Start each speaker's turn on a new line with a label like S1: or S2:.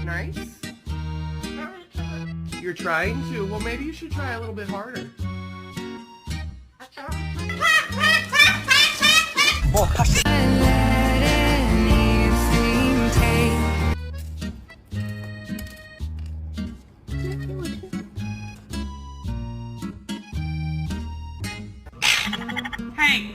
S1: Nice. You're trying to. Well, maybe you should try a little bit harder. Hey!